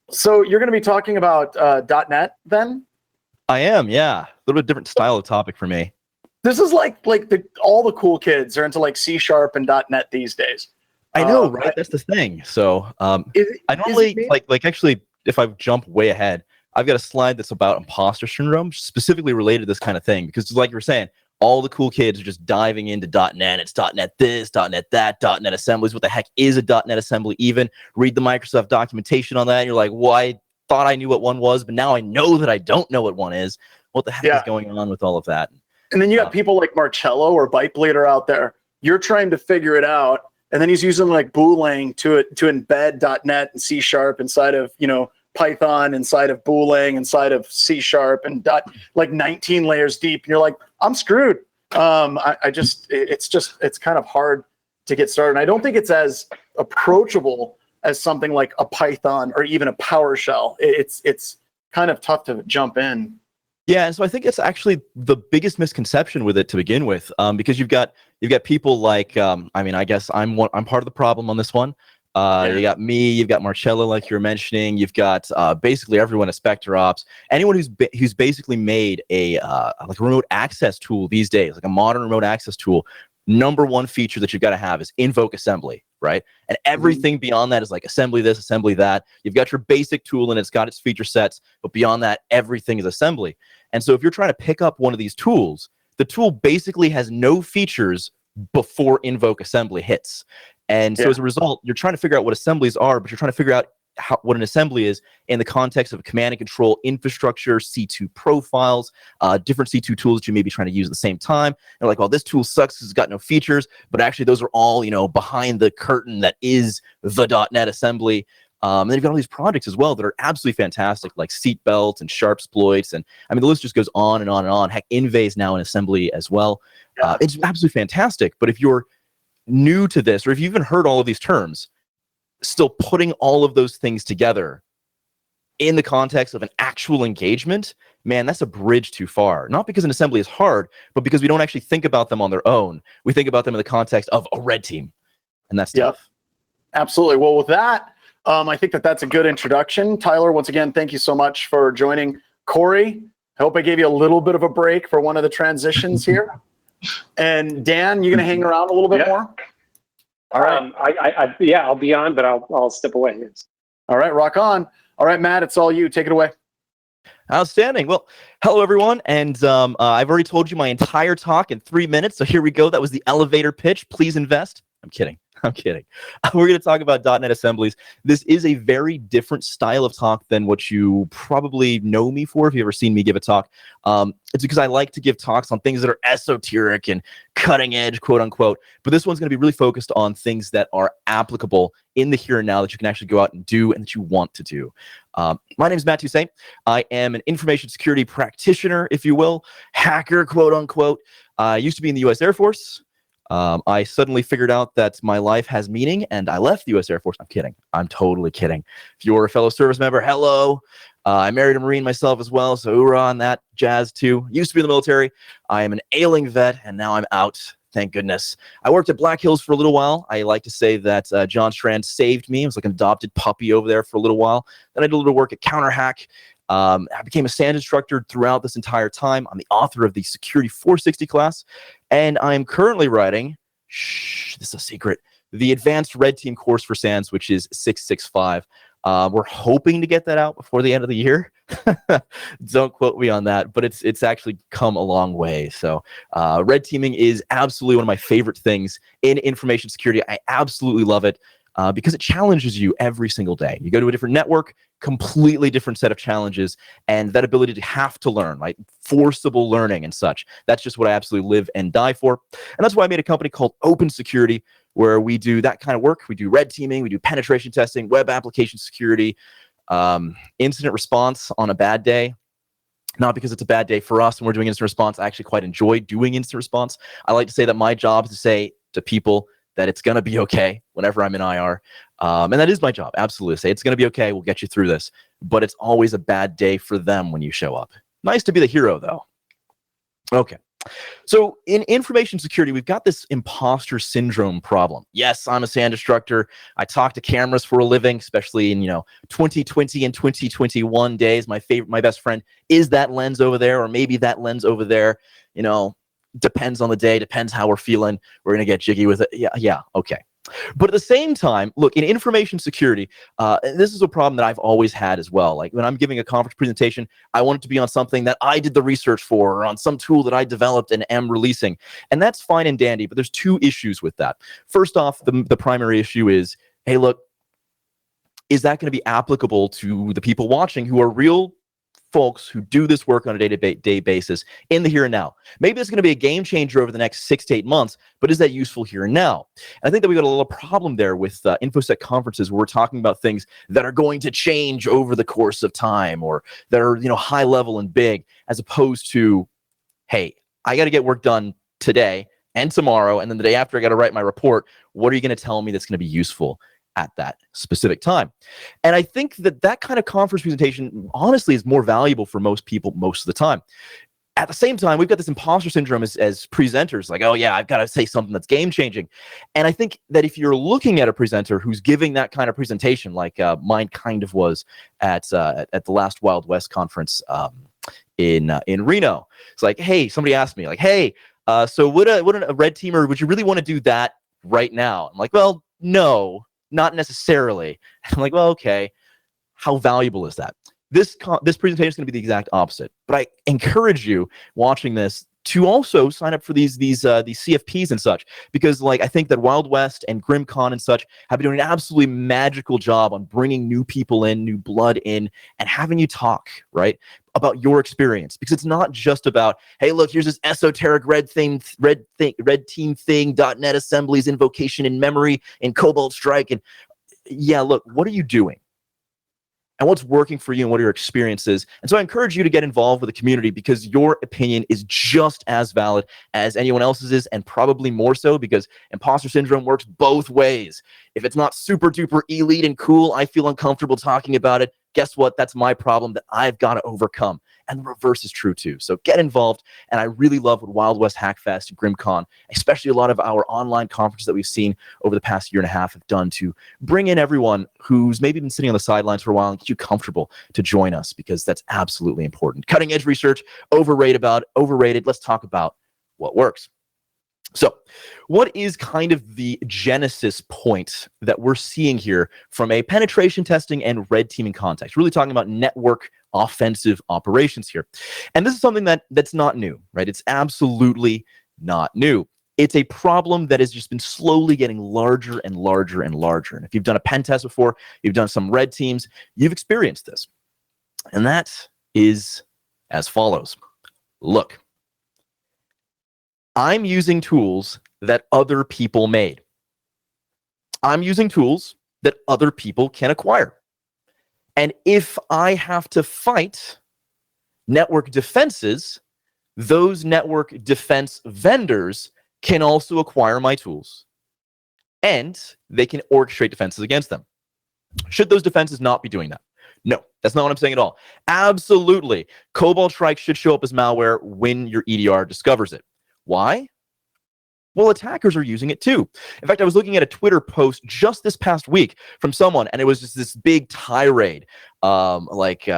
So you're going to be talking about .NET then? I am, yeah. A little bit different style of topic for me. This is like all the cool kids are into like C# and .NET these days. I know, right? That's the thing. So I normally like actually, if I jump way ahead, I've got a slide that's about imposter syndrome, specifically related to this kind of thing. Because like you were saying, all the cool kids are just diving into .NET. It's .NET this, .NET that, .NET assemblies. What the heck is a .NET assembly even? Read the Microsoft documentation on that. And you're like, well, I thought I knew what one was, but now I know that I don't know what one is. What the heck is going on with all of that? And then you got people like Marcello or Byte Bleeder out there. You're trying to figure it out. And then he's using like Boolean to embed .NET and C# inside of, Python, inside of Boolean, inside of C# and like 19 layers deep. And you're like, I'm screwed. It's kind of hard to get started. And I don't think it's as approachable as something like a Python or even a PowerShell. It's kind of tough to jump in. Yeah, and so I think it's actually the biggest misconception with it to begin with, because you've got people like, I guess I'm part of the problem on this one. You got me, you've got Marcello, like you're mentioning, you've got basically everyone at Spectre Ops, anyone who's basically made a like a remote access tool these days, like a modern remote access tool. Number one feature that you've got to have is invoke assembly, right? And everything beyond that is like assembly this, assembly that. You've got your basic tool and it's got its feature sets, but beyond that, everything is assembly. And so if you're trying to pick up one of these tools, the tool basically has no features before invoke assembly hits. And so as a result, you're trying to figure out what assemblies are, but you're trying to figure out what an assembly is in the context of command and control infrastructure, C2 profiles, different C2 tools that you may be trying to use at the same time. And like, well, this tool sucks because it's got no features, but actually those are all, behind the curtain that is the .NET assembly. And then you've got all these projects as well that are absolutely fantastic, like Seatbelt and Sharpsploits. And the list just goes on and on and on. Heck, Inve is now in assembly as well. It's absolutely fantastic. But if you're new to this, or if you even heard all of these terms, still putting all of those things together in the context of an actual engagement, man, that's a bridge too far. Not because an assembly is hard, but because we don't actually think about them on their own. We think about them in the context of a red team. And that's tough. Absolutely. Well, with that, I think that's a good introduction. Tyler, once again, thank you so much for joining. Corey, I hope I gave you a little bit of a break for one of the transitions here. And Dan, you going to hang around a little bit more? All right. I'll be on, but I'll step away. Yes. All right, rock on. All right, Matt, it's all you. Take it away. Outstanding. Well, hello, everyone. And I've already told you my entire talk in 3 minutes. So here we go. That was the elevator pitch. Please invest. I'm kidding. We're going to talk about .NET assemblies. This is a very different style of talk than what you probably know me for if you've ever seen me give a talk. It's because I like to give talks on things that are esoteric and cutting edge, quote unquote. But this one's going to be really focused on things that are applicable in the here and now that you can actually go out and do and that you want to do. My name is Matt Toussain. I am an information security practitioner, if you will, hacker, quote unquote. I used to be in the U.S. Air Force. I suddenly figured out that my life has meaning, and I left the U.S. Air Force. I'm kidding. I'm totally kidding. If you're a fellow service member, hello. I married a Marine myself as well, so hoorah on that jazz too. Used to be in the military. I am an ailing vet, and now I'm out. Thank goodness. I worked at Black Hills for a little while. I like to say that John Strand saved me. I was like an adopted puppy over there for a little while. Then I did a little work at CounterHack. I became a SANS instructor throughout this entire time. I'm the author of the Security 460 class, and I'm currently writing, this is a secret, the Advanced Red Team course for SANS, which is 665. We're hoping to get that out before the end of the year. Don't quote me on that, but it's actually come a long way. So red teaming is absolutely one of my favorite things in information security. I absolutely love it. Because it challenges you every single day. You go to a different network, completely different set of challenges, and that ability to have to learn, right? Forcible learning and such. That's just what I absolutely live and die for. And that's why I made a company called Open Security, where we do that kind of work. We do red teaming, we do penetration testing, web application security, incident response on a bad day. Not because it's a bad day for us when we're doing incident response. I actually quite enjoy doing incident response. I like to say that my job is to say to people that it's going to be okay whenever I'm in IR. And that is my job, absolutely. Say it's going to be okay, we'll get you through this. But it's always a bad day for them when you show up. Nice to be the hero, though. Okay. So in information security, we've got this imposter syndrome problem. Yes, I'm a SAN instructor. I talk to cameras for a living, especially in 2020 and 2021 days. My best friend is that lens over there, or maybe that lens over there. Depends on the day, depends how we're feeling. We're gonna get jiggy with it. Yeah, okay. But at the same time, look, in information security, this is a problem that I've always had as well. Like when I'm giving a conference presentation, I want it to be on something that I did the research for, or on some tool that I developed and am releasing. And that's fine and dandy, but there's two issues with that. First off, the primary issue is, hey, look, is that going to be applicable to the people watching who are real folks who do this work on a day-to-day basis in the here and now? Maybe it's going to be a game changer over the next 6 to 8 months, but is that useful here and now? And I think that we got a little problem there with InfoSec conferences where we're talking about things that are going to change over the course of time, or that are high level and big, as opposed to, hey, I got to get work done today and tomorrow, and then the day after I got to write my report. What are you going to tell me that's going to be useful at that specific time? And I think that kind of conference presentation, honestly, is more valuable for most people most of the time. At the same time, we've got this imposter syndrome as presenters, like, oh yeah, I've got to say something that's game changing. And I think that if you're looking at a presenter who's giving that kind of presentation, like mine kind of was at the last Wild West conference in Reno, it's like, hey, somebody asked me, like, hey, so would a red teamer, would you really want to do that right now? I'm like, well, no, not necessarily. I'm like, well, okay, how valuable is that? This presentation is going to be the exact opposite. But I encourage you watching this to also sign up for these CFPs and such, because I think that Wild West and GrimCon and such have been doing an absolutely magical job on bringing new people in, new blood in, and having you talk, right, about your experience. Because it's not just about, hey, look, here's this esoteric red team thing, .NET assemblies, invocation in memory, and Cobalt Strike, and yeah, look, what are you doing? And what's working for you, and what are your experiences? And so I encourage you to get involved with the community, because your opinion is just as valid as anyone else's is, and probably more so, because imposter syndrome works both ways. If it's not super duper elite and cool, I feel uncomfortable talking about it. Guess what? That's my problem that I've got to overcome. And the reverse is true too. So get involved. And I really love what Wild West Hackfest and GrimCon, especially a lot of our online conferences that we've seen over the past year and a half, have done to bring in everyone who's maybe been sitting on the sidelines for a while and get you comfortable to join us, because that's absolutely important. Cutting edge research, overrated. Let's talk about what works. So what is kind of the genesis point that we're seeing here from a penetration testing and red teaming context? Really talking about network offensive operations here. And this is something that's not new, right? It's absolutely not new. It's a problem that has just been slowly getting larger and larger and larger. And if you've done a pen test before, you've done some red teams, you've experienced this. And that is as follows. Look, I'm using tools that other people made. I'm using tools that other people can acquire. And if I have to fight network defenses, those network defense vendors can also acquire my tools, and they can orchestrate defenses against them. Should those defenses not be doing that? No, that's not what I'm saying at all. Absolutely. Cobalt Strike should show up as malware when your EDR discovers it. Why? Well, attackers are using it too. In fact, I was looking at a Twitter post just this past week from someone, and it was just this big tirade, like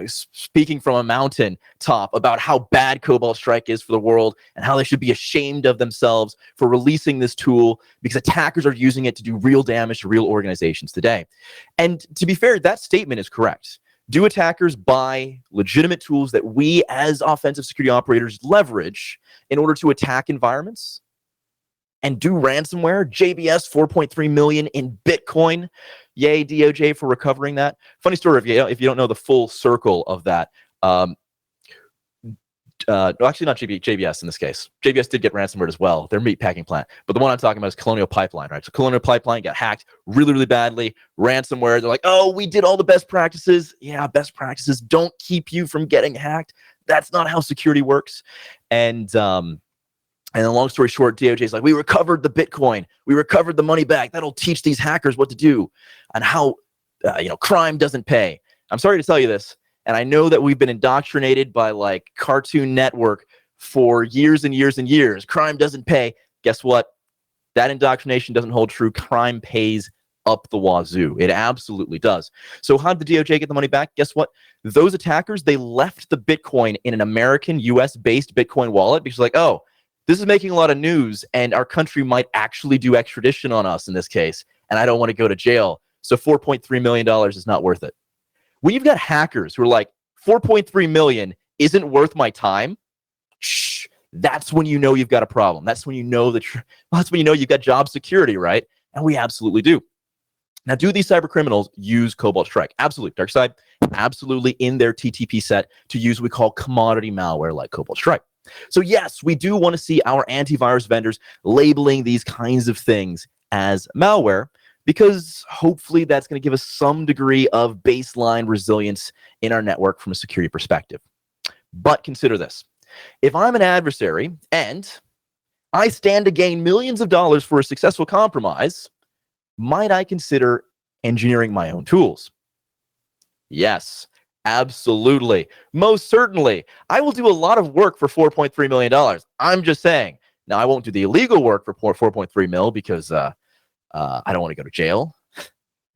speaking from a mountain top about how bad Cobalt Strike is for the world and how they should be ashamed of themselves for releasing this tool, because attackers are using it to do real damage to real organizations today. And to be fair, that statement is correct. Do attackers buy legitimate tools that we as offensive security operators leverage in order to attack environments and do ransomware? JBS 4.3 million in Bitcoin. Yay, DOJ for recovering that. Funny story, if you don't know the full circle of that. Actually, not JBS in this case. JBS did get ransomware as well, their meatpacking plant. But the one I'm talking about is Colonial Pipeline, right? So Colonial Pipeline got hacked really, really badly. Ransomware, they're like, oh, we did all the best practices. Yeah, best practices don't keep you from getting hacked. That's not how security works. And then long story short, DOJ's like, we recovered the Bitcoin. We recovered the money back. That'll teach these hackers what to do and how, crime doesn't pay. I'm sorry to tell you this. And I know that we've been indoctrinated by like Cartoon Network for years and years and years. Crime doesn't pay. Guess what? That indoctrination doesn't hold true. Crime pays up the wazoo. It absolutely does. So how did the DOJ get the money back? Guess what? Those attackers, they left the Bitcoin in an American, US-based Bitcoin wallet because like, oh, this is making a lot of news and our country might actually do extradition on us in this case, and I don't want to go to jail. So $4.3 million is not worth it. When you've got hackers who are like, 4.3 million isn't worth my time, shh, that's when you know you've got a problem. That's when you know that's when you know you've got job security, right? And we absolutely do. Now, do these cyber criminals use Cobalt Strike? Absolutely. Dark side, absolutely in their TTP set to use what we call commodity malware like Cobalt Strike. So yes, we do want to see our antivirus vendors labeling these kinds of things as malware because hopefully that's going to give us some degree of baseline resilience in our network from a security perspective. But consider this. If I'm an adversary and I stand to gain millions of dollars for a successful compromise, might I consider engineering my own tools? Yes, absolutely. Most certainly. I will do a lot of work for $4.3 million. I'm just saying. Now, I won't do the illegal work for $4.3 million because I don't want to go to jail,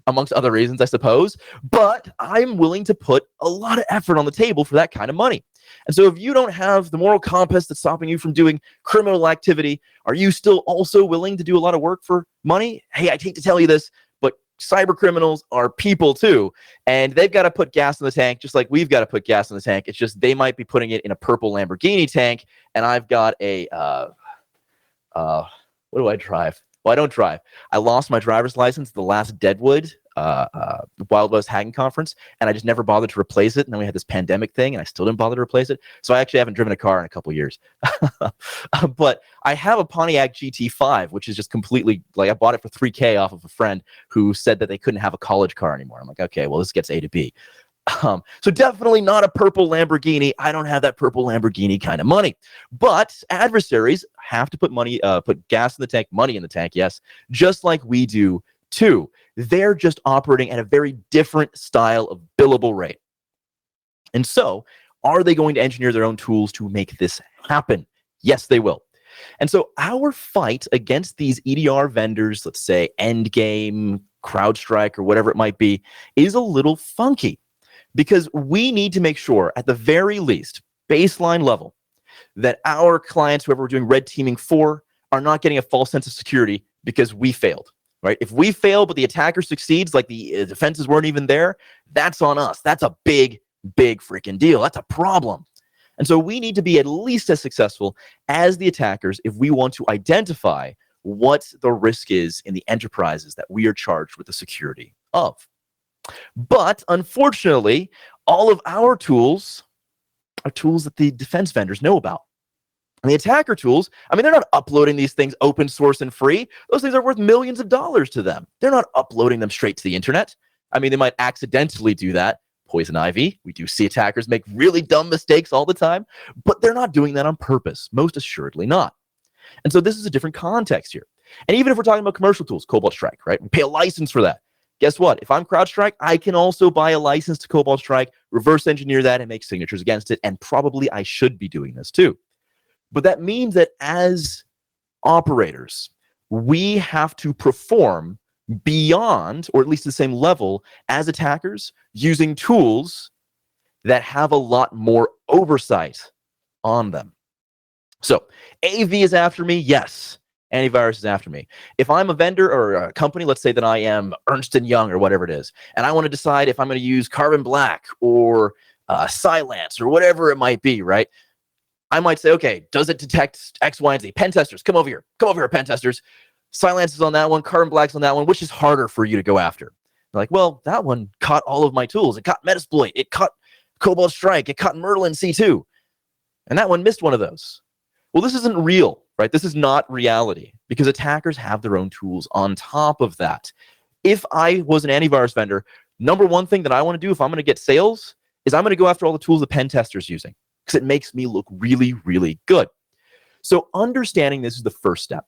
amongst other reasons, I suppose. But I'm willing to put a lot of effort on the table for that kind of money. And so if you don't have the moral compass that's stopping you from doing criminal activity, are you still also willing to do a lot of work for money? Hey, I'd hate to tell you this, but cyber criminals are people too, and they've got to put gas in the tank just like we've got to put gas in the tank. It's just they might be putting it in a purple Lamborghini tank, and I've got a, what do I drive? Well, I don't drive. I lost my driver's license at the last Deadwood Wild West Hackin conference, and I just never bothered to replace it. And then we had this pandemic thing, and I still didn't bother to replace it. So I actually haven't driven a car in a couple of years. But I have a Pontiac GT5, which is just completely, like, I bought it for $3,000 off of a friend who said that they couldn't have a college car anymore. I'm like, okay, well, this gets A to B. So definitely not a purple Lamborghini. I don't have that purple Lamborghini kind of money. But adversaries have to put money, put gas in the tank, money in the tank, yes, just like we do too. They're just operating at a very different style of billable rate. And so, are they going to engineer their own tools to make this happen? Yes, they will. And so our fight against these EDR vendors, let's say Endgame, CrowdStrike, or whatever it might be, is a little funky. Because we need to make sure, at the very least, baseline level, that our clients, whoever we're doing red teaming for, are not getting a false sense of security because we failed, right? If we fail, but the attacker succeeds, like the defenses weren't even there, that's on us. That's a big, big freaking deal. That's a problem. And so we need to be at least as successful as the attackers if we want to identify what the risk is in the enterprises that we are charged with the security of. But unfortunately, all of our tools are tools that the defense vendors know about. And the attacker tools, I mean, they're not uploading these things open source and free. Those things are worth millions of dollars to them. They're not uploading them straight to the internet. I mean, they might accidentally do that. Poison ivy. We do see attackers make really dumb mistakes all the time, but they're not doing that on purpose. Most assuredly not. And so this is a different context here. And even if we're talking about commercial tools, Cobalt Strike, right? We pay a license for that. Guess what? If I'm CrowdStrike, I can also buy a license to Cobalt Strike, reverse engineer that, and make signatures against it. And probably I should be doing this too. But that means that as operators, we have to perform beyond, or at least the same level as attackers, using tools that have a lot more oversight on them. So AV is after me, yes. Antivirus is after me. If I'm a vendor or a company, let's say that I am Ernst & Young or whatever it is, and I want to decide if I'm going to use Carbon Black or Cylance or whatever it might be, right? I might say, okay, does it detect X, Y, and Z? Pen testers, come over here. Come over here, pen testers. Cylance is on that one. Carbon Black's on that one. Which is harder for you to go after? They're like, well, that one caught all of my tools. It caught Metasploit. It caught Cobalt Strike. It caught Merlin C2. And that one missed one of those. Well, this isn't real, right? This is not reality because attackers have their own tools on top of that. If I was an antivirus vendor, number one thing that I want to do if I'm going to get sales is I'm going to go after all the tools the pen tester's using because it makes me look really, really good. So understanding this is the first step.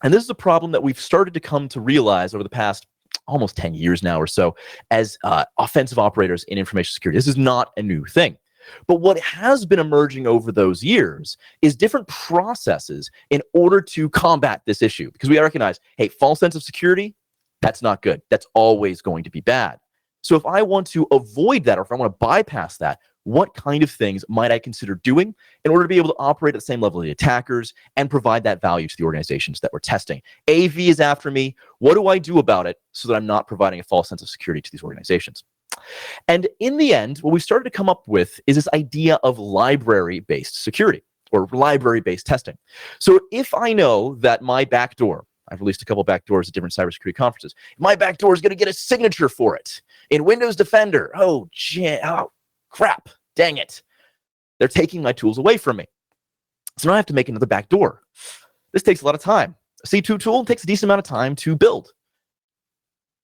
And this is a problem that we've started to come to realize over the past almost 10 years now or so as offensive operators in information security. This is not a new thing. But what has been emerging over those years is different processes in order to combat this issue. Because we recognize, hey, false sense of security, that's not good. That's always going to be bad. So if I want to avoid that, or if I want to bypass that, what kind of things might I consider doing in order to be able to operate at the same level as the attackers and provide that value to the organizations that we're testing? AV is after me. What do I do about it so that I'm not providing a false sense of security to these organizations? And in the end, what we started to come up with is this idea of library-based security, or library-based testing. So if I know that my backdoor, I've released a couple backdoors at different cybersecurity conferences, my backdoor is going to get a signature for it in Windows Defender. Oh, crap, dang it. They're taking my tools away from me. So now I have to make another backdoor. This takes a lot of time. A C2 tool takes a decent amount of time to build.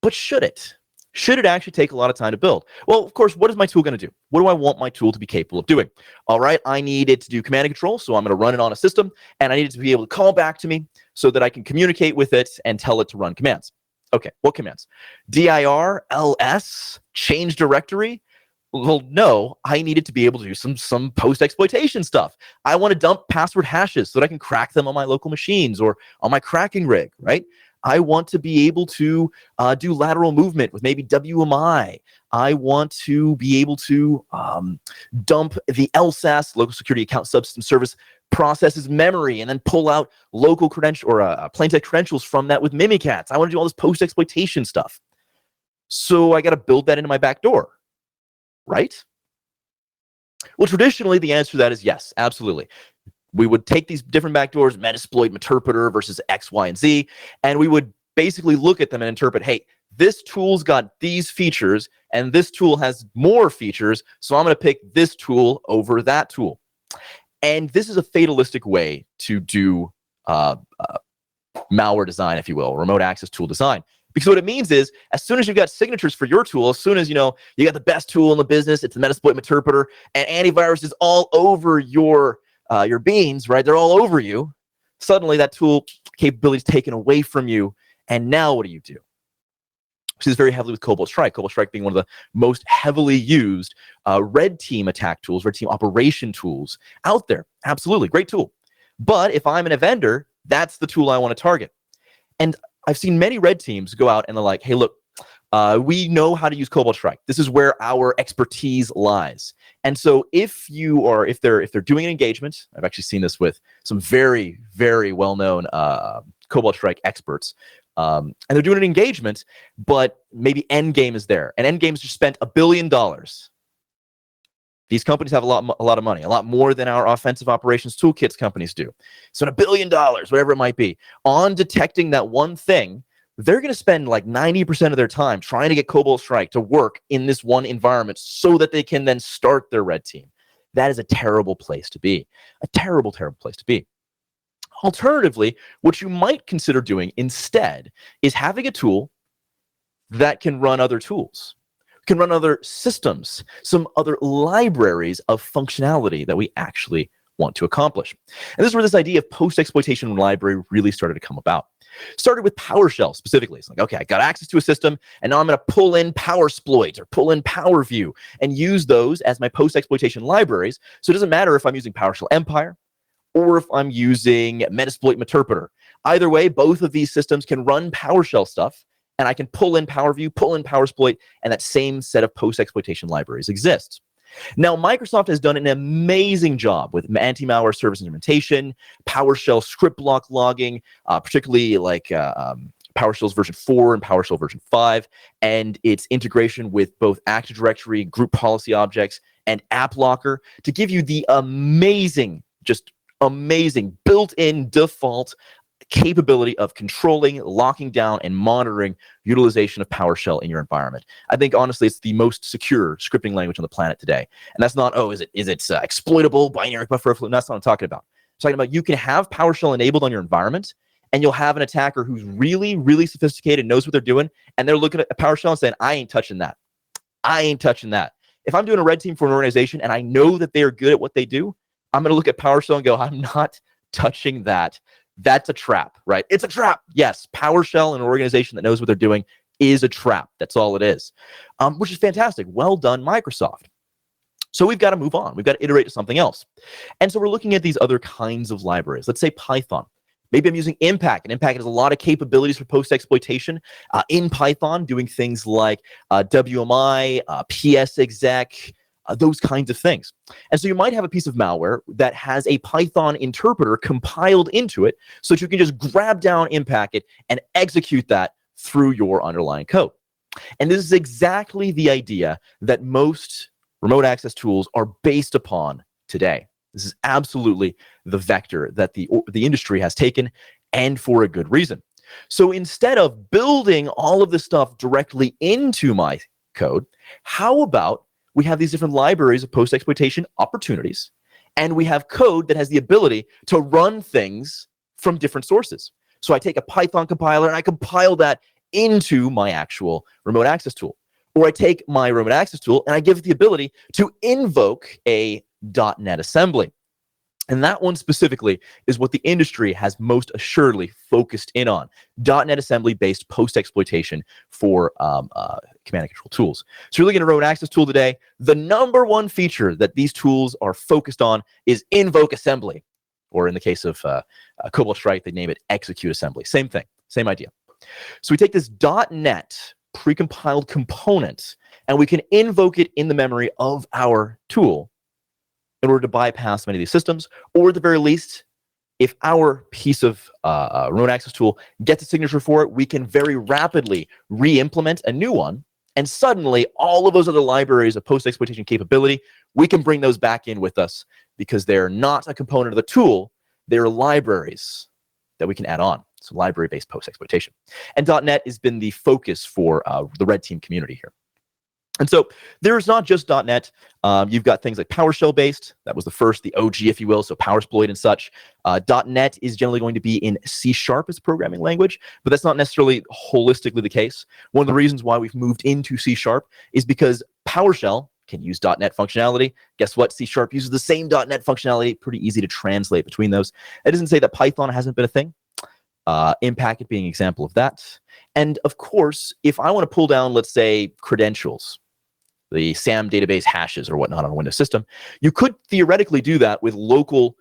But should it? Should it actually take a lot of time to build? Well, of course, what is my tool going to do? What do I want my tool to be capable of doing? All right, I need it to do command and control, so I'm going to run it on a system, and I need it to be able to call back to me so that I can communicate with it and tell it to run commands. Okay, what commands? dir, ls, change directory? Well, no, I need it to be able to do some post-exploitation stuff. I want to dump password hashes so that I can crack them on my local machines or on my cracking rig, right? I want to be able to do lateral movement with maybe WMI. I want to be able to dump the LSAS, local security account subsystem service, processes memory and then pull out local credential or plain text credentials from that with Mimikatz. I want to do all this post-exploitation stuff. So I got to build that into my backdoor, right? Well, traditionally, the answer to that is yes, absolutely. We would take these different backdoors, Metasploit, Meterpreter versus X, Y, and Z, and we would basically look at them and interpret, hey, this tool's got these features, and this tool has more features, so I'm going to pick this tool over that tool. And this is a fatalistic way to do malware design, if you will, remote access tool design. Because what it means is, as soon as you've got signatures for your tool, as soon as you got the best tool in the business, it's the Metasploit Meterpreter, and antivirus is all over your beans, right? They're all over you. Suddenly, that tool capability is taken away from you, and now what do you do? Which is very heavily with Cobalt Strike. Cobalt Strike being one of the most heavily used red team attack tools, red team operation tools out there. Absolutely, great tool. But if I'm a vendor, that's the tool I want to target. And I've seen many red teams go out and they're like, hey, look, we know how to use Cobalt Strike. This is where our expertise lies. And so if they're doing an engagement, I've actually seen this with some very, very well-known Cobalt Strike experts, and they're doing an engagement, but maybe Endgame is there, and Endgame's just spent $1 billion. These companies have a lot of money, a lot more than our offensive operations toolkits companies do. So $1 billion, whatever it might be, on detecting that one thing, they're going to spend like 90% of their time trying to get Cobalt Strike to work in this one environment so that they can then start their red team. That is a terrible place to be. A terrible, terrible place to be. Alternatively, what you might consider doing instead is having a tool that can run other tools, can run other systems, some other libraries of functionality that we actually want to accomplish. And this is where this idea of post-exploitation library really started to come about. Started with PowerShell specifically. It's like, okay, I got access to a system, and now I'm going to pull in PowerSploit or pull in PowerView and use those as my post-exploitation libraries. So it doesn't matter if I'm using PowerShell Empire or if I'm using Metasploit Meterpreter. Either way, both of these systems can run PowerShell stuff, and I can pull in PowerView, pull in PowerSploit, and that same set of post-exploitation libraries exists. Now, Microsoft has done an amazing job with anti-malware service implementation, PowerShell script block logging, particularly like PowerShell's version 4 and PowerShell version 5, and its integration with both Active Directory, group policy objects, and App Locker to give you the amazing, just amazing built-in default capability of controlling, locking down, and monitoring utilization of PowerShell in your environment. I think honestly, it's the most secure scripting language on the planet today. And that's not, is it exploitable, binary buffer overflow? That's not what I'm talking about. I'm talking about you can have PowerShell enabled on your environment, and you'll have an attacker who's really, really sophisticated, knows what they're doing, and they're looking at PowerShell and saying, I ain't touching that. I ain't touching that. If I'm doing a red team for an organization and I know that they are good at what they do, I'm going to look at PowerShell and go, I'm not touching that. That's a trap, right? It's a trap. Yes, PowerShell, an organization that knows what they're doing, is a trap. That's all it is, which is fantastic. Well done, Microsoft. So we've got to move on. We've got to iterate to something else. And so we're looking at these other kinds of libraries. Let's say Python. Maybe I'm using Impact, and Impact has a lot of capabilities for post-exploitation in Python, doing things like WMI, PSExec, those kinds of things. And so you might have a piece of malware that has a Python interpreter compiled into it so that you can just grab down Impact it and execute that through your underlying code. And this is exactly the idea that most remote access tools are based upon today. This is absolutely the vector that the industry has taken, and for a good reason. So instead of building all of this stuff directly into my code, how about we have these different libraries of post-exploitation opportunities, and we have code that has the ability to run things from different sources. So I take a Python compiler and I compile that into my actual remote access tool. Or I take my remote access tool and I give it the ability to invoke a .NET assembly. And that one specifically is what the industry has most assuredly focused in on. .NET assembly-based post-exploitation for command and control tools. So you're looking at a remote access tool today. The number one feature that these tools are focused on is invoke assembly. Or in the case of Cobalt Strike, they name it execute assembly. Same thing, same idea. So we take this .NET precompiled component and we can invoke it in the memory of our tool in order to bypass many of these systems, or at the very least, if our piece of remote access tool gets a signature for it, we can very rapidly re-implement a new one, and suddenly all of those other libraries of post-exploitation capability, we can bring those back in with us because they're not a component of the tool, they're libraries that we can add on. So library-based post-exploitation. And .NET has been the focus for the Red Team community here. And so there's not just .NET. You've got things like PowerShell-based. That was the first, the OG, if you will, so PowerSploit and such. .NET is generally going to be in C# as a programming language, but that's not necessarily holistically the case. One of the reasons why we've moved into C# is because PowerShell can use .NET functionality. Guess what? C# uses the same .NET functionality. Pretty easy to translate between those. That doesn't say that Python hasn't been a thing. Impact being an example of that. And of course, if I want to pull down, let's say, credentials, the SAM database hashes or whatnot on a Windows system, you could theoretically do that with local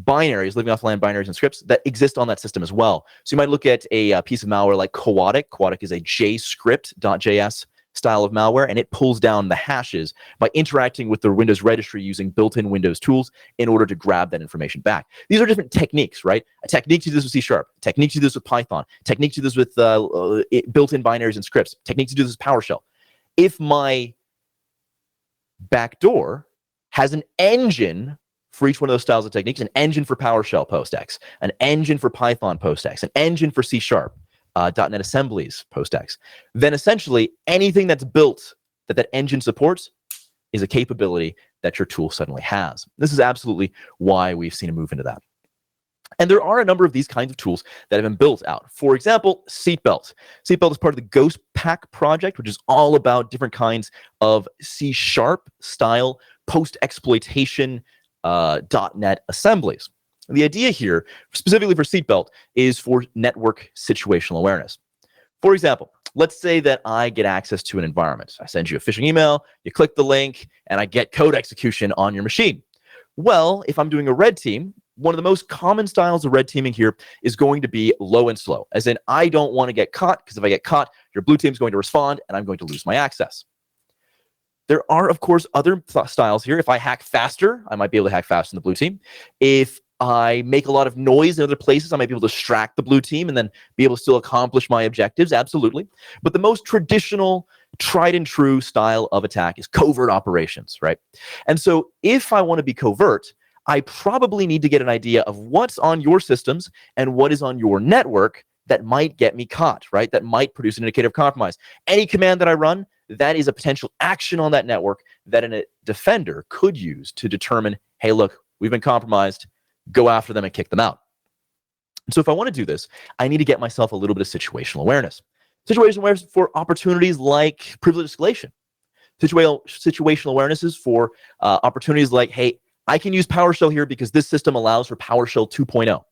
binaries, living off land binaries and scripts that exist on that system as well. So you might look at a piece of malware like Chaotic. Chaotic is a JScript.js style of malware, and it pulls down the hashes by interacting with the Windows registry using built-in Windows tools in order to grab that information back. These are different techniques, right? A technique to do this with C#, a technique to do this with Python, a technique to do this with built-in binaries and scripts, a technique to do this with PowerShell. If my backdoor has an engine for each one of those styles of techniques, an engine for PowerShell PostX, an engine for Python PostX, an engine for C#, .NET assemblies PostX, then essentially anything that's built that engine supports is a capability that your tool suddenly has. This is absolutely why we've seen a move into that. And there are a number of these kinds of tools that have been built out. For example, Seatbelt. Seatbelt is part of the Ghost Pack project, which is all about different kinds of C# style post-exploitation .NET assemblies. And the idea here, specifically for Seatbelt, is for network situational awareness. For example, let's say that I get access to an environment. I send you a phishing email, you click the link, and I get code execution on your machine. Well, if I'm doing a red team, one of the most common styles of red teaming here is going to be low and slow, as in I don't want to get caught, because if I get caught, your blue team is going to respond, and I'm going to lose my access. There are, of course, other styles here. If I hack faster, I might be able to hack faster than the blue team. If I make a lot of noise in other places, I might be able to distract the blue team and then be able to still accomplish my objectives, absolutely. But the most traditional, tried and true style of attack is covert operations, right? And so if I want to be covert, I probably need to get an idea of what's on your systems and what is on your network that might get me caught, right? That might produce an indicator of compromise. Any command that I run, that is a potential action on that network that a defender could use to determine, hey, look, we've been compromised. Go after them and kick them out. And so if I want to do this, I need to get myself a little bit of situational awareness. Situational awareness for opportunities like privilege escalation. Situational awareness is for opportunities like, hey, I can use PowerShell here because this system allows for PowerShell 2.0.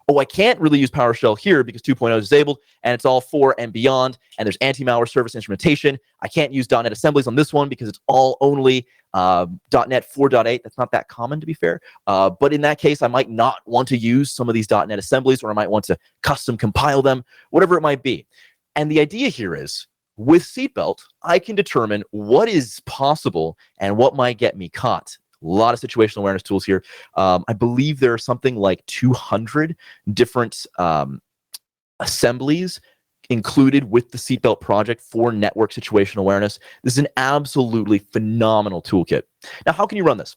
Oh, I can't really use PowerShell here because 2.0 is disabled and it's all 4 and beyond, and there's anti-malware service instrumentation. I can't use .NET assemblies on this one because it's all only .NET 4.8. That's not that common, to be fair. But in that case, I might not want to use some of these .NET assemblies, or I might want to custom compile them, whatever it might be. And the idea here is, with Seatbelt, I can determine what is possible and what might get me caught. A lot of situational awareness tools here. I believe there are something like 200 different assemblies included with the Seatbelt project for network situational awareness. This is an absolutely phenomenal toolkit. Now, how can you run this?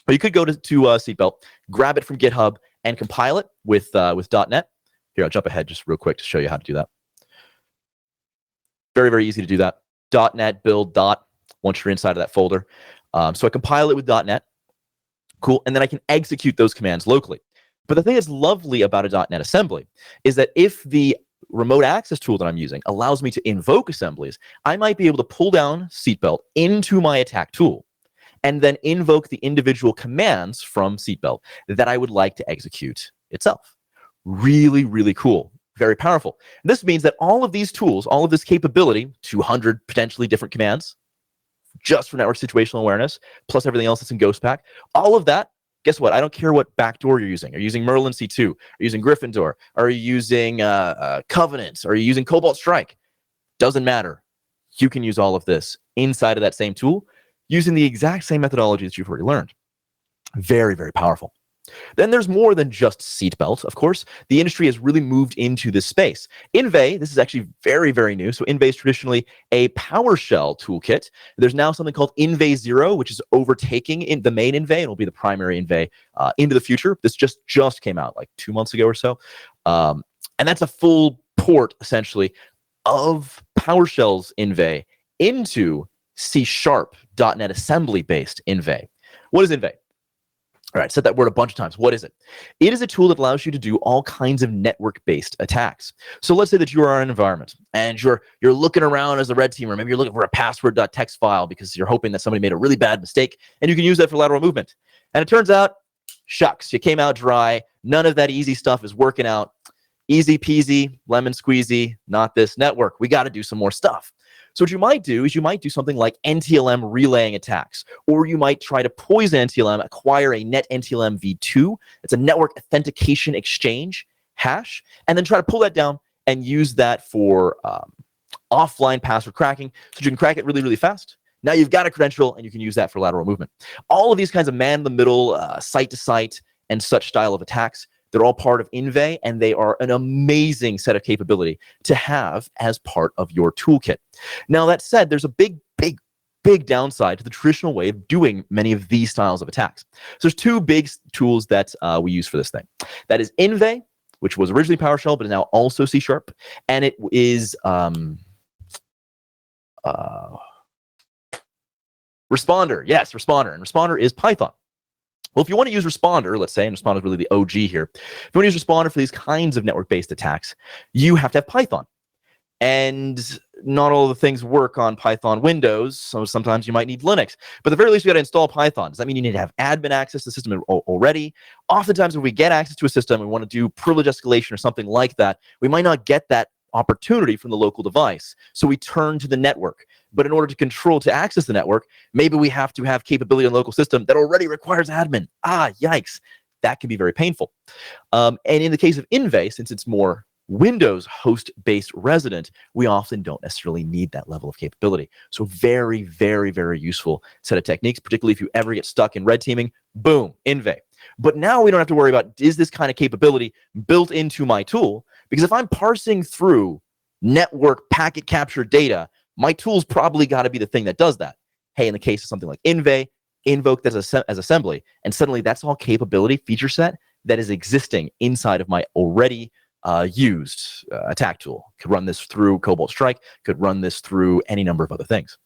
Well, you could go to Seatbelt, grab it from GitHub, and compile it with .NET. Here, I'll jump ahead just real quick to show you how to do that. Very, very easy to do that. .NET build once you're inside of that folder. So I compile it with .NET. Cool. And then I can execute those commands locally. But the thing that's lovely about a .NET assembly is that if the remote access tool that I'm using allows me to invoke assemblies, I might be able to pull down Seatbelt into my attack tool and then invoke the individual commands from Seatbelt that I would like to execute itself. Really, really cool. Very powerful. This means that all of these tools, all of this capability, 200 potentially different commands, just for network situational awareness, plus everything else that's in GhostPack, all of that, guess what? I don't care what backdoor you're using. Are you using Merlin C2? Are you using Gryffindor? Are you using Covenant? Are you using Cobalt Strike? Doesn't matter. You can use all of this inside of that same tool using the exact same methodology that you've already learned. Very, very powerful. Then there's more than just Seatbelt, of course. The industry has really moved into this space. Inve, this is actually very, very new. So Inve is traditionally a PowerShell toolkit. There's now something called Inve 0, which is overtaking in the main Inve, and will be the primary Inve into the future. This just came out like 2 months ago or so. And that's a full port, essentially, of PowerShell's Inve into C# .NET assembly-based Inve. What is Inve? All right, said that word a bunch of times. What is it? It is a tool that allows you to do all kinds of network-based attacks. So let's say that you are in an environment and you're looking around as a red teamer. Maybe you're looking for a password.txt file because you're hoping that somebody made a really bad mistake, and you can use that for lateral movement. And it turns out, shucks, you came out dry. None of that easy stuff is working out. Easy peasy, lemon squeezy, not this network. We got to do some more stuff. So what you might do is you might do something like NTLM relaying attacks, or you might try to poison NTLM, acquire a net NTLM v2. It's a network authentication exchange hash, and then try to pull that down and use that for offline password cracking, so you can crack it really, really fast. Now you've got a credential, and you can use that for lateral movement. All of these kinds of man-in-the-middle, site-to-site, and such style of attacks, they're all part of Inve, and they are an amazing set of capability to have as part of your toolkit. Now, that said, there's a big downside to the traditional way of doing many of these styles of attacks. So there's two big tools that we use for this thing. That is Inve, which was originally PowerShell, but is now also C#, and it is Responder. Yes, Responder. And Responder is Python. Well, if you want to use Responder, let's say, and Responder is really the OG here. If you want to use Responder for these kinds of network-based attacks, you have to have Python. And not all of the things work on Python Windows, so sometimes you might need Linux. But at the very least, we got to install Python. Does that mean you need to have admin access to the system already? Oftentimes, when we get access to a system and we want to do privilege escalation or something like that, we might not get that opportunity from the local device. So we turn to the network. But in order to access the network, maybe we have to have capability on the local system that already requires admin. Yikes. That can be very painful. And in the case of Inve, since it's more Windows host-based resident, we often don't necessarily need that level of capability. So very, very, very useful set of techniques, particularly if you ever get stuck in red teaming. Boom, Inve. But now we don't have to worry about, is this kind of capability built into my tool? Because if I'm parsing through network packet capture data, my tool's probably got to be the thing that does that. Hey, in the case of something like Inve, invoke that as assembly, and suddenly that's all capability feature set that is existing inside of my already used attack tool. Could run this through Cobalt Strike, could run this through any number of other things.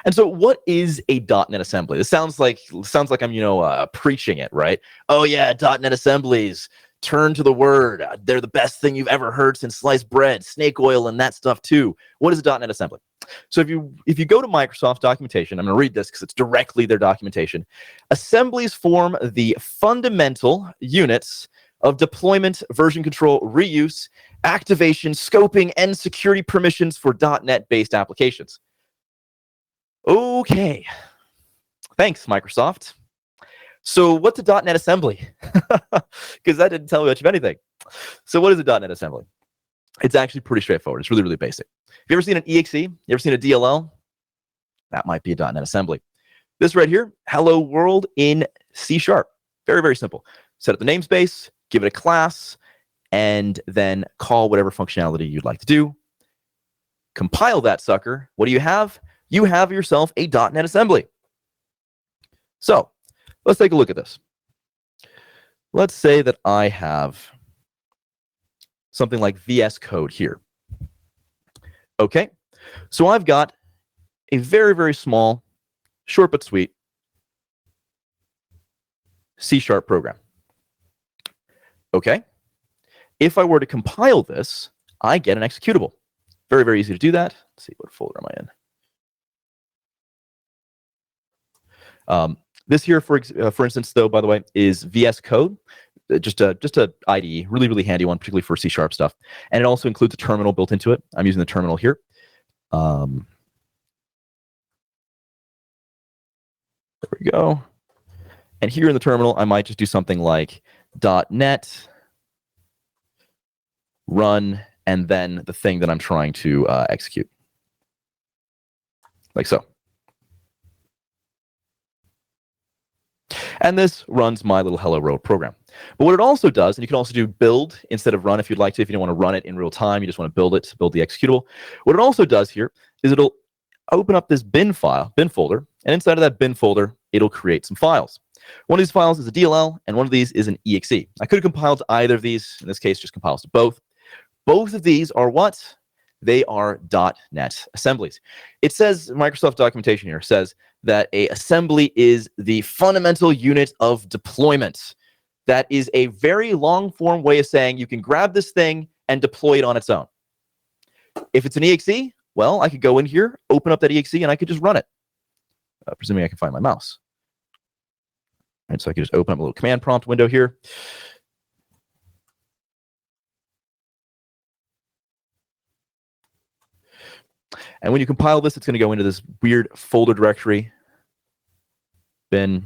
And so what is a .NET assembly? This sounds like I'm, preaching it, right? Oh yeah, .NET assemblies, turn to the word. They're the best thing you've ever heard since sliced bread, snake oil, and that stuff too. What is a .NET assembly? So if you go to Microsoft documentation, I'm going to read this because it's directly their documentation. Assemblies form the fundamental units of deployment, version control, reuse, activation, scoping, and security permissions for .NET-based applications. Okay. Thanks, Microsoft. So what's a .NET assembly? Because that didn't tell me much of anything. So what is a .NET assembly? It's actually pretty straightforward. It's really, really basic. Have you ever seen an EXE? You ever seen a DLL? That might be a .NET assembly. This right here, hello world in C#. Very, very simple. Set up the namespace, give it a class, and then call whatever functionality you'd like to do. Compile that sucker. What do you have? You have yourself a .NET assembly. So let's take a look at this. Let's say that I have something like VS Code here. Okay, so I've got a very, very small, short but sweet C# program. Okay, if I were to compile this, I get an executable. Very, very easy to do that. Let's see, what folder am I in? This here, for instance, though, by the way, is VS Code. Just a IDE, really, really handy one, particularly for C# stuff. And it also includes a terminal built into it. I'm using the terminal here. There we go. And here in the terminal, I might just do something like .NET run, and then the thing that I'm trying to execute, like so. And this runs my little hello world program. But what it also does, and you can also do build instead of run if you'd like to, if you don't want to run it in real time, you just want to build it, build the executable. What it also does here is it'll open up this bin folder, and inside of that bin folder, it'll create some files. One of these files is a DLL, and one of these is an EXE. I could have compiled to either of these. In this case, just compiles to both. Both of these are what? They are .NET assemblies. It says, Microsoft documentation here says that a assembly is the fundamental unit of deployment. That is a very long form way of saying you can grab this thing and deploy it on its own. If it's an EXE, well, I could go in here, open up that EXE, and I could just run it. Presuming I can find my mouse. All right, so I can just open up a little command prompt window here. And when you compile this, it's going to go into this weird folder directory, bin,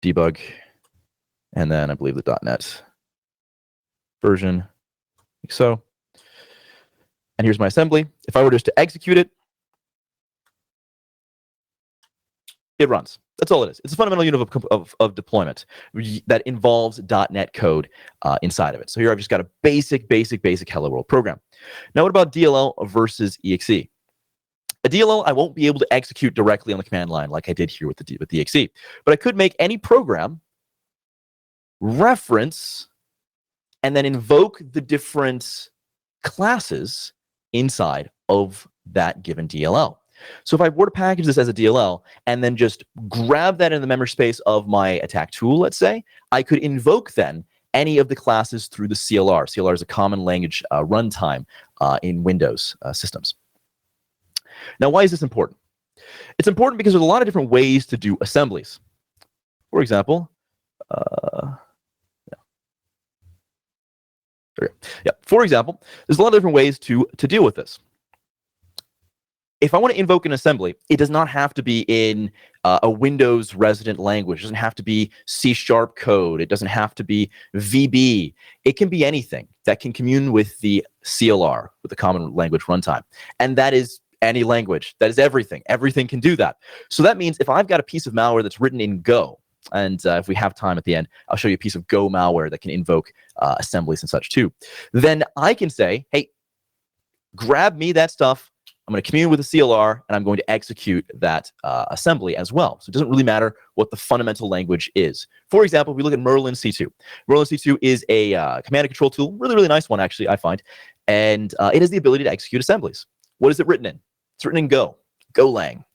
debug, and then I believe the .NET version, like so. And here's my assembly. If I were just to execute it, it runs. That's all it is. It's a fundamental unit of deployment that involves .NET code inside of it. So here I've just got a basic hello world program. Now what about DLL versus EXE? A DLL I won't be able to execute directly on the command line like I did here with the EXE, but I could make any program reference and then invoke the different classes inside of that given DLL. So if I were to package this as a DLL and then just grab that in the memory space of my attack tool, let's say, I could invoke then any of the classes through the CLR. CLR is a common language runtime in Windows systems. Now, why is this important? It's important because there's a lot of different ways to do assemblies. For example, for example, there's a lot of different ways to deal with this. If I want to invoke an assembly, it does not have to be in a Windows resident language. It doesn't have to be C# code. It doesn't have to be VB. It can be anything that can commune with the CLR, with the common language runtime. And that is any language. That is everything. Everything can do that. So that means if I've got a piece of malware that's written in Go, and if we have time at the end, I'll show you a piece of Go malware that can invoke assemblies and such too. Then I can say, hey, grab me that stuff. I'm going to commune with the CLR, and I'm going to execute that assembly as well. So it doesn't really matter what the fundamental language is. For example, if we look at Merlin C2. Merlin C2 is a command and control tool, really, really nice one, actually, I find. And it has the ability to execute assemblies. What is it written in? It's written in Go, Golang.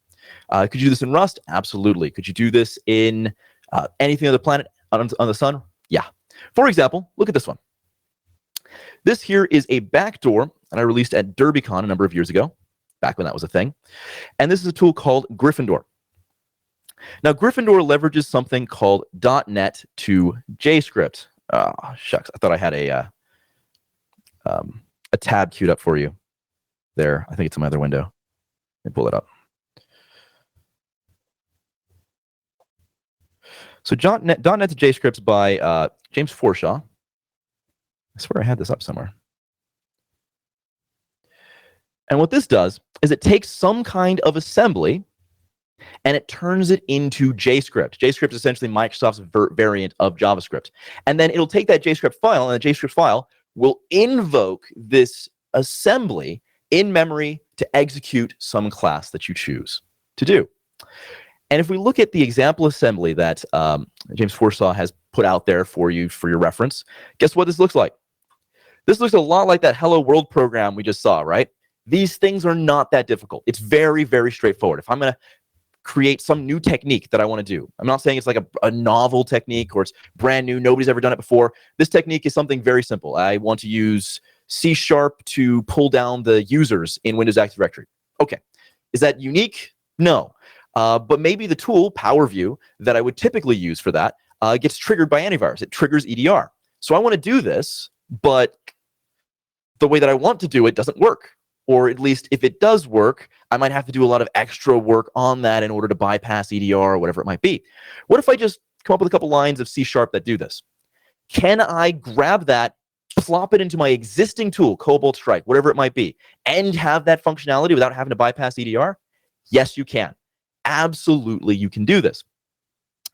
Could you do this in Rust? Absolutely. Could you do this in anything on the planet, on the sun? Yeah. For example, look at this one. This here is a backdoor that I released at DerbyCon a number of years ago, back when that was a thing. And this is a tool called Gryffindor. Now, Gryffindor leverages something called .NET to JavaScript Oh, shucks. I thought I had a tab queued up for you there. I think it's in my other window. Let me pull it up. So .NET to JScripts by James Forshaw. I swear I had this up somewhere. And what this does is it takes some kind of assembly and it turns it into JScript. JScript is essentially Microsoft's variant of JavaScript. And then it'll take that JScript file, and the JScript file will invoke this assembly in memory to execute some class that you choose to do. And if we look at the example assembly that James Forshaw has put out there for you for your reference, guess what this looks like? This looks a lot like that Hello World program we just saw, right? These things are not that difficult. It's very, very straightforward. If I'm going to create some new technique that I want to do, I'm not saying it's like a novel technique or it's brand new, nobody's ever done it before. This technique is something very simple. I want to use C# to pull down the users in Windows Active Directory. Okay. Is that unique? No. But maybe the tool, PowerView, that I would typically use for that gets triggered by antivirus. It triggers EDR. So I want to do this, but the way that I want to do it doesn't work. Or at least if it does work, I might have to do a lot of extra work on that in order to bypass EDR or whatever it might be. What if I just come up with a couple lines of C# that do this? Can I grab that, plop it into my existing tool, Cobalt Strike, whatever it might be, and have that functionality without having to bypass EDR? Yes, you can. Absolutely, you can do this.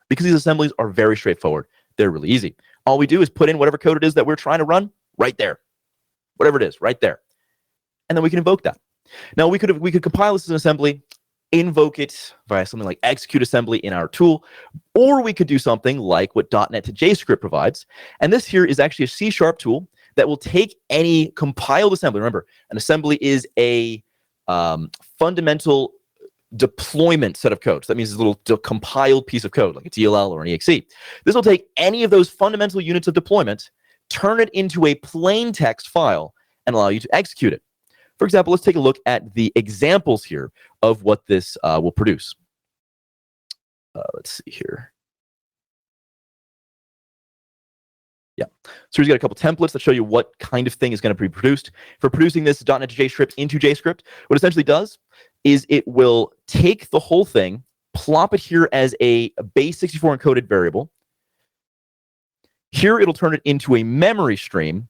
Because these assemblies are very straightforward. They're really easy. All we do is put in whatever code it is that we're trying to run right there. Whatever it is, right there. And then we can invoke that. Now, we could compile this as an assembly, invoke it via something like execute assembly in our tool, or we could do something like what .NET to JScript provides. And this here is actually a C# tool that will take any compiled assembly. Remember, an assembly is a fundamental deployment set of code. So that means it's a little compiled piece of code, like a DLL or an exe. This will take any of those fundamental units of deployment, turn it into a plain text file, and allow you to execute it. For example, let's take a look at the examples here of what this will produce. Let's see here. Yeah. So here's got a couple templates that show you what kind of thing is going to be produced. For producing this .NET to JScript into JScript, what it essentially does is it will take the whole thing, plop it here as a base64 encoded variable. Here it'll turn it into a memory stream,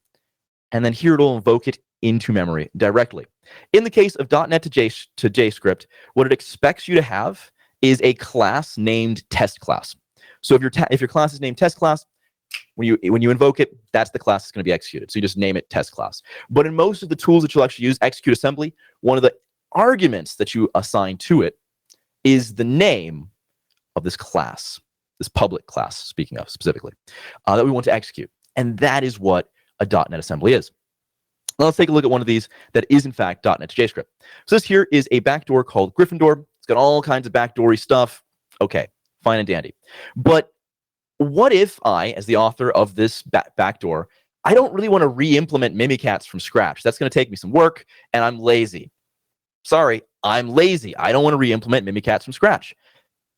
and then here it'll invoke it into memory directly. In the case of .NET to JScript, what it expects you to have is a class named test class. So if your class is named test class, when you invoke it, that's the class that's going to be executed. So you just name it test class. But in most of the tools that you'll actually use, execute assembly, one of the arguments that you assign to it is the name of this class, this public class, speaking of specifically, that we want to execute. And that is what a .NET assembly is. Now let's take a look at one of these that is in fact .NET to JScript. So this here is a backdoor called Gryffindor. It's got all kinds of backdoory stuff. Okay, fine and dandy. But what if I, as the author of this backdoor, I don't really want to re-implement Mimikatz from scratch. That's going to take me some work, and I'm lazy. Sorry, I'm lazy. I don't want to re-implement Mimikatz from scratch.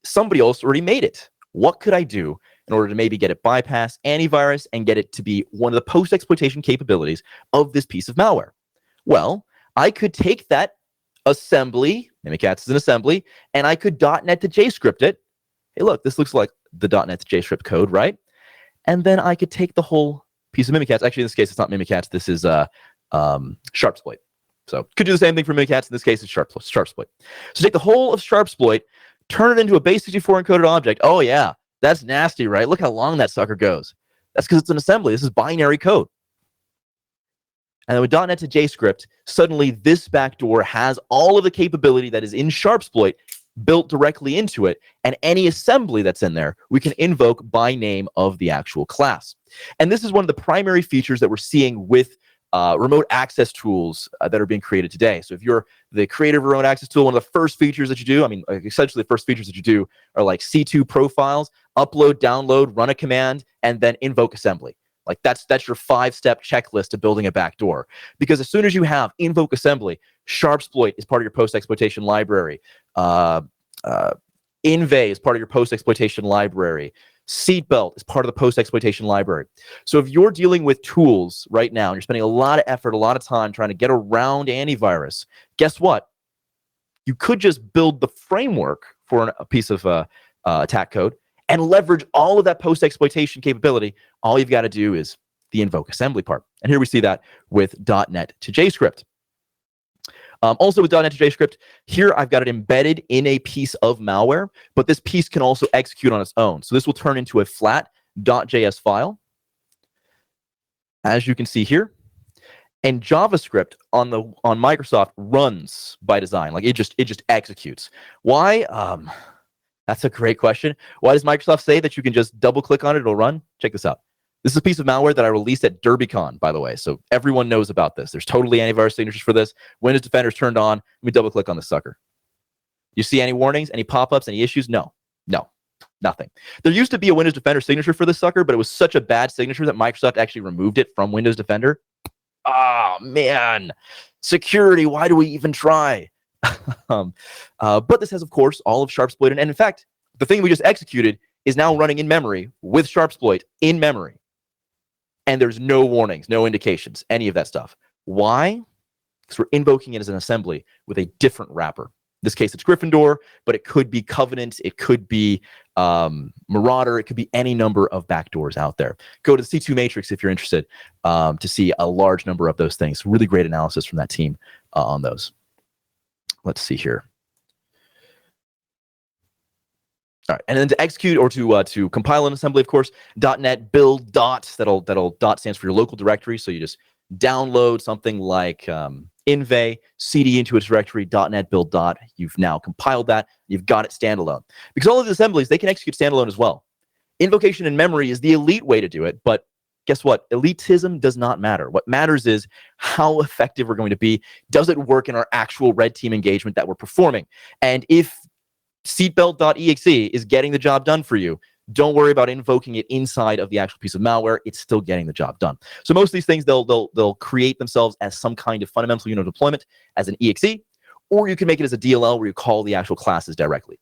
Somebody else already made it. What could I do in order to maybe get it bypass antivirus and get it to be one of the post-exploitation capabilities of this piece of malware? Well, I could take that assembly, Mimikatz is an assembly, and I could .NET to JScript it. Hey, look, this looks like the .NET to JScript code, right? And then I could take the whole piece of Mimikatz. Actually, in this case, it's not Mimikatz. This is Sharpsploit. So could do the same thing for Mimikatz. In this case, it's Sharpsploit. So take the whole of Sharpsploit, turn it into a base64 encoded object. Oh, yeah. That's nasty, right? Look how long that sucker goes. That's because it's an assembly. This is binary code. And then with .NET to JScript, suddenly this backdoor has all of the capability that is in Sharpsploit built directly into it. And any assembly that's in there, we can invoke by name of the actual class. And this is one of the primary features that we're seeing with remote access tools that are being created today. So if you're the creator of a remote access tool, one of the first features that you do, essentially the first features that you do are like C2 profiles, upload, download, run a command, and then invoke assembly. Like that's your 5-step checklist to building a backdoor. Because as soon as you have invoke assembly, Sharpsploit is part of your post-exploitation library. Inve is part of your post-exploitation library. Seatbelt is part of the post-exploitation library. So if you're dealing with tools right now, and you're spending a lot of effort, a lot of time trying to get around antivirus, guess what? You could just build the framework for a piece of attack code and leverage all of that post-exploitation capability. All you've got to do is the invoke assembly part. And here we see that with .NET to JScript. Also with .NET to JScript, here I've got it embedded in a piece of malware, but this piece can also execute on its own. So this will turn into a flat .js file, as you can see here. And JavaScript on Microsoft runs by design. Like it just executes. Why? That's a great question. Why does Microsoft say that you can just double click on it, it'll run? Check this out. This is a piece of malware that I released at DerbyCon, by the way. So everyone knows about this. There's totally antivirus signatures for this. Windows Defender is turned on. Let me double click on this sucker. You see any warnings, any pop-ups, any issues? No, nothing. There used to be a Windows Defender signature for this sucker, but it was such a bad signature that Microsoft actually removed it from Windows Defender. Oh, man. Security, why do we even try? But this has, of course, all of Sharpsploit. And in fact, the thing we just executed is now running in memory with Sharpsploit in memory. And there's no warnings, no indications, any of that stuff. Why? Because we're invoking it as an assembly with a different wrapper. In this case, it's Gryffindor, but it could be Covenant, it could be Marauder, it could be any number of backdoors out there. Go to the C2 Matrix if you're interested to see a large number of those things. Really great analysis from that team on those. Let's see here. All right, and then to execute or to compile an assembly, of course, .NET build dot, that'll dot stands for your local directory. So you just download something like Inve, CD into its directory, .NET build dot. You've now compiled that. You've got it standalone. Because all of the assemblies, they can execute standalone as well. Invocation in memory is the elite way to do it, but guess what? Elitism does not matter. What matters is how effective we're going to be. Does it work in our actual red team engagement that we're performing? And if seatbelt.exe is getting the job done for you, don't worry about invoking it inside of the actual piece of malware. It's still getting the job done. So most of these things, they'll create themselves as some kind of fundamental unit of deployment as an exe, or you can make it as a DLL where you call the actual classes directly.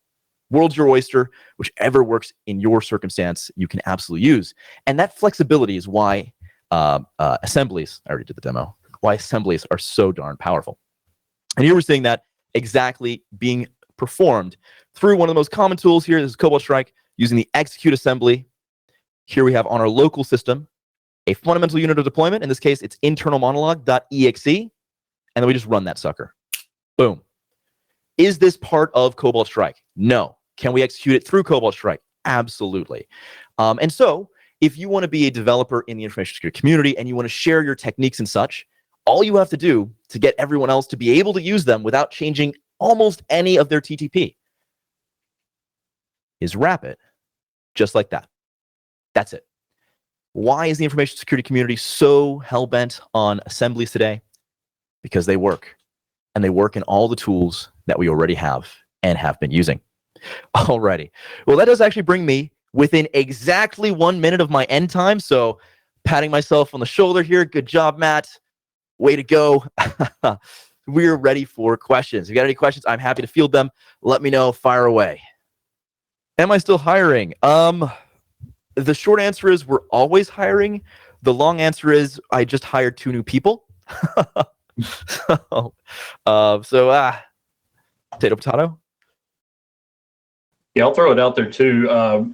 World's your oyster. Whichever works in your circumstance, you can absolutely use. And that flexibility is why assemblies, I already did the demo, why assemblies are so darn powerful. And here we're seeing that exactly being performed through one of the most common tools here. This is Cobalt Strike using the execute assembly. Here we have on our local system a fundamental unit of deployment. In this case, it's internal monologue.exe. And then we just run that sucker. Boom. Is this part of Cobalt Strike? No. Can we execute it through Cobalt Strike? Absolutely. And so if you want to be a developer in the information security community and you want to share your techniques and such, all you have to do to get everyone else to be able to use them without changing almost any of their TTP is wrap it just like that. That's it. Why is the information security community so hell-bent on assemblies today? Because they work. And they work in all the tools that we already have and have been using. Alrighty. Well, that does actually bring me within exactly 1 minute of my end time. So patting myself on the shoulder here. Good job, Matt. Way to go. We're ready for questions. If you got any questions, I'm happy to field them. Let me know. Fire away. Am I still hiring? The short answer is we're always hiring. The long answer is I just hired 2 new people. Potato, potato. Yeah, I'll throw it out there too.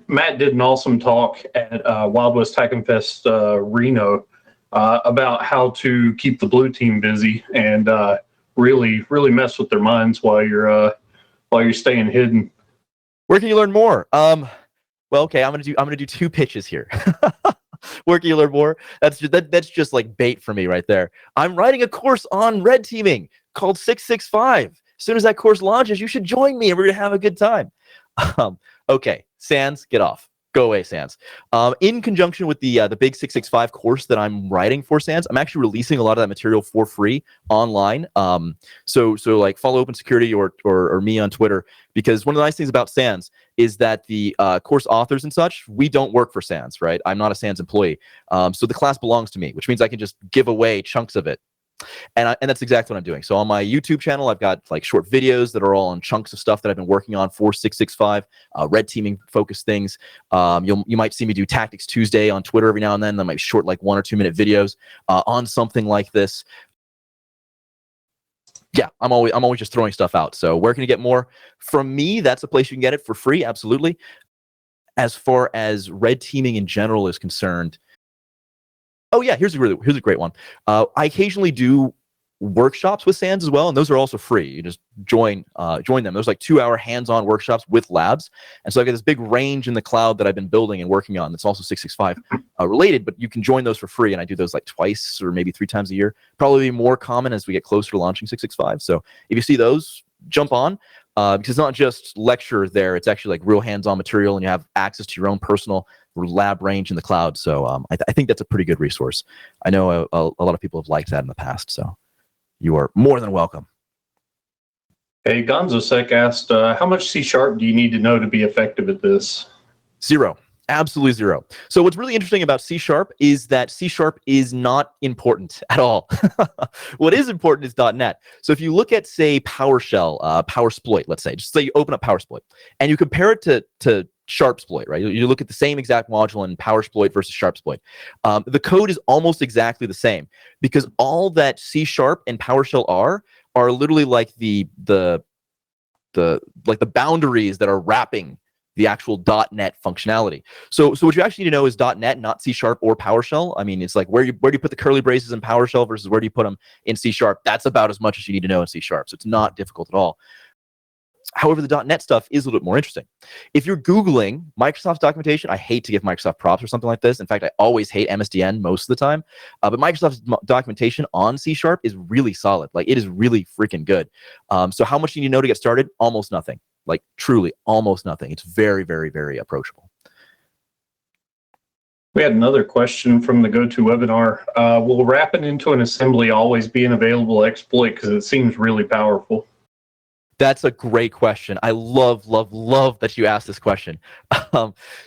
Matt did an awesome talk at Wild West Hackin Fest Reno about how to keep the blue team busy and really mess with their minds while you're staying hidden. Where can you learn more? Well, okay, I'm gonna do 2 pitches here. Where can you learn more? That's just like bait for me right there. I'm writing a course on red teaming called 665. As soon as that course launches, you should join me and we're gonna have a good time. Okay, Sans, get off. Go away, Sans. In conjunction with the big 665 course that I'm writing for Sans, I'm actually releasing a lot of that material for free online. So like follow Open Security or me on Twitter, because one of the nice things about Sans is that the course authors and such, we don't work for Sans, right? I'm not a Sans employee. So the class belongs to me, which means I can just give away chunks of it And that's exactly what I'm doing. So on my YouTube channel, I've got like short videos that are all on chunks of stuff that I've been working on for 665, red teaming focused things. You might see me do Tactics Tuesday on Twitter every now and then. I might short like 1 or 2 minute videos on something like this. Yeah, I'm always just throwing stuff out. So where can you get more from me? That's a place you can get it for free. Absolutely. As far as red teaming in general is concerned, oh yeah, here's a great one. I occasionally do workshops with SANS as well, and those are also free. You just join them. There's like 2-hour hands-on workshops with labs, and so I've got this big range in the cloud that I've been building and working on. That's also 665 related, but you can join those for free, and I do those like twice or maybe 3 times a year. Probably more common as we get closer to launching 665. So if you see those, jump on. Because it's not just lecture there, it's actually like real hands-on material, and you have access to your own personal lab range in the cloud. So I think that's a pretty good resource. I know a lot of people have liked that in the past, so you are more than welcome. Hey, GonzoSec asked, how much C# do you need to know to be effective at this? 0. Absolutely 0. So what's really interesting about C# is that C# is not important at all. What is important is .NET. So if you look at, say, PowerShell, PowerSploit, let's say, just say you open up PowerSploit, and you compare it to Sharpsploit, right? You look at the same exact module in PowerSploit versus Sharpsploit. The code is almost exactly the same, because all that C# and PowerShell are literally like the boundaries that are wrapping the actual .NET functionality. So what you actually need to know is .NET, not C# or PowerShell. I mean, it's like where do you put the curly braces in PowerShell versus where do you put them in C#. That's about as much as you need to know in C#. So it's not difficult at all. However, the .NET stuff is a little bit more interesting. If you're Googling Microsoft's documentation, I hate to give Microsoft props or something like this. In fact, I always hate MSDN most of the time. But Microsoft's documentation on C# is really solid. Like, it is really freaking good. So how much do you need to know to get started? Almost nothing. Like, truly, almost nothing. It's very, very, very approachable. We had another question from the GoToWebinar. Will wrapping into an assembly always be an available exploit? Because it seems really powerful. That's a great question. I love that you asked this question.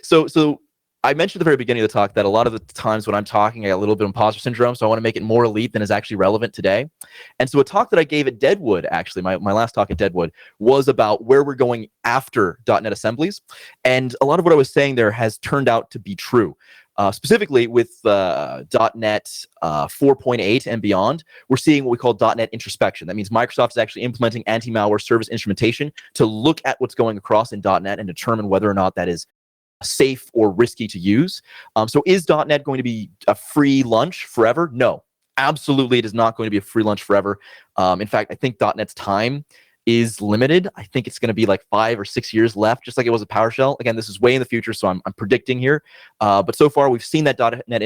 So I mentioned at the very beginning of the talk that a lot of the times when I'm talking, I got a little bit of imposter syndrome, so I want to make it more elite than is actually relevant today. And so a talk that I gave at Deadwood, actually, my last talk at Deadwood, was about where we're going after .NET assemblies. And a lot of what I was saying there has turned out to be true. Specifically with .NET 4.8 and beyond, we're seeing what we call .NET introspection. That means Microsoft is actually implementing anti-malware service instrumentation to look at what's going across in .NET and determine whether or not that is safe or risky to use. So is .NET going to be a free lunch forever? No, absolutely it is not going to be a free lunch forever. In fact, I think .NET's time is limited. I think it's going to be like 5 or 6 years left, just like it was with PowerShell. Again, this is way in the future, so I'm predicting here. But so far, we've seen that .NET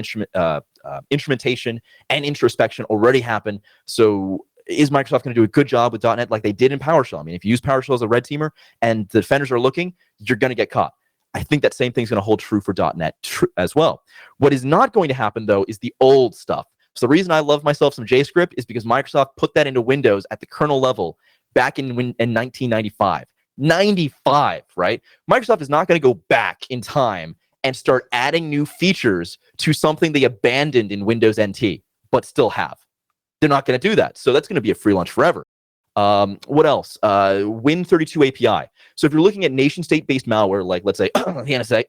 instrumentation and introspection already happen. So is Microsoft going to do a good job with .NET like they did in PowerShell? I mean, if you use PowerShell as a red teamer and the defenders are looking, you're going to get caught. I think that same thing's going to hold true for .NET as well. What is not going to happen, though, is the old stuff. So the reason I love myself some JScript is because Microsoft put that into Windows at the kernel level back in 1995. 95, right? Microsoft is not going to go back in time and start adding new features to something they abandoned in Windows NT, but still have. They're not going to do that. So that's going to be a free lunch forever. What else? Win32 API. So if you're looking at nation-state-based malware, like let's say the NSA,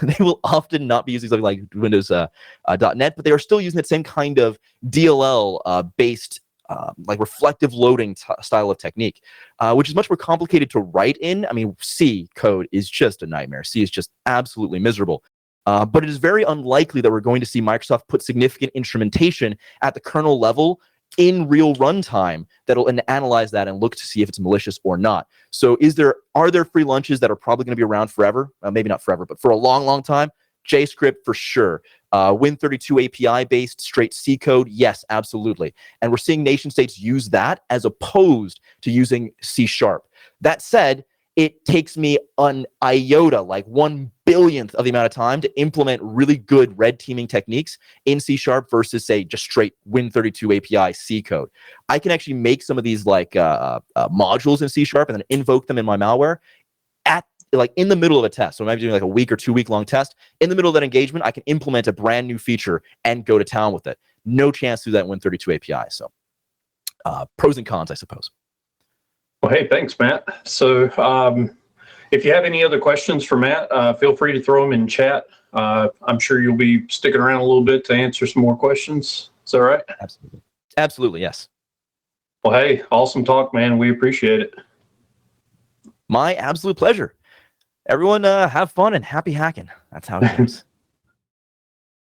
they will often not be using something like Windows .NET, but they are still using that same kind of DLL based like reflective loading style of technique, which is much more complicated to write in. I mean, C code is just a nightmare. C is just absolutely miserable. But it is very unlikely that we're going to see Microsoft put significant instrumentation at the kernel level in real runtime that'll analyze that and look to see if it's malicious or not. So are there free lunches that are probably going to be around forever? Maybe not forever, but for a long, long time. JScript for sure. Win32 API based straight C code, yes, absolutely. And we're seeing nation states use that as opposed to using C#. That said, it takes me an iota, like 1/1000th of the amount of time to implement really good red teaming techniques in C# versus, say, just straight Win32 API C code. I can actually make some of these like modules in C# and then invoke them in my malware like in the middle of a test. So maybe doing like a week or 2 week long test. In the middle of that engagement, I can implement a brand new feature and go to town with it. no chance through that Win32 API. So pros and cons, I suppose. Well, hey, thanks, Matt. So if you have any other questions for Matt, feel free to throw them in chat. I'm sure you'll be sticking around a little bit to answer some more questions. Is that right? Absolutely. Absolutely, yes. Well, hey, awesome talk, man. We appreciate it. My absolute pleasure. Everyone have fun and happy hacking. That's how it goes.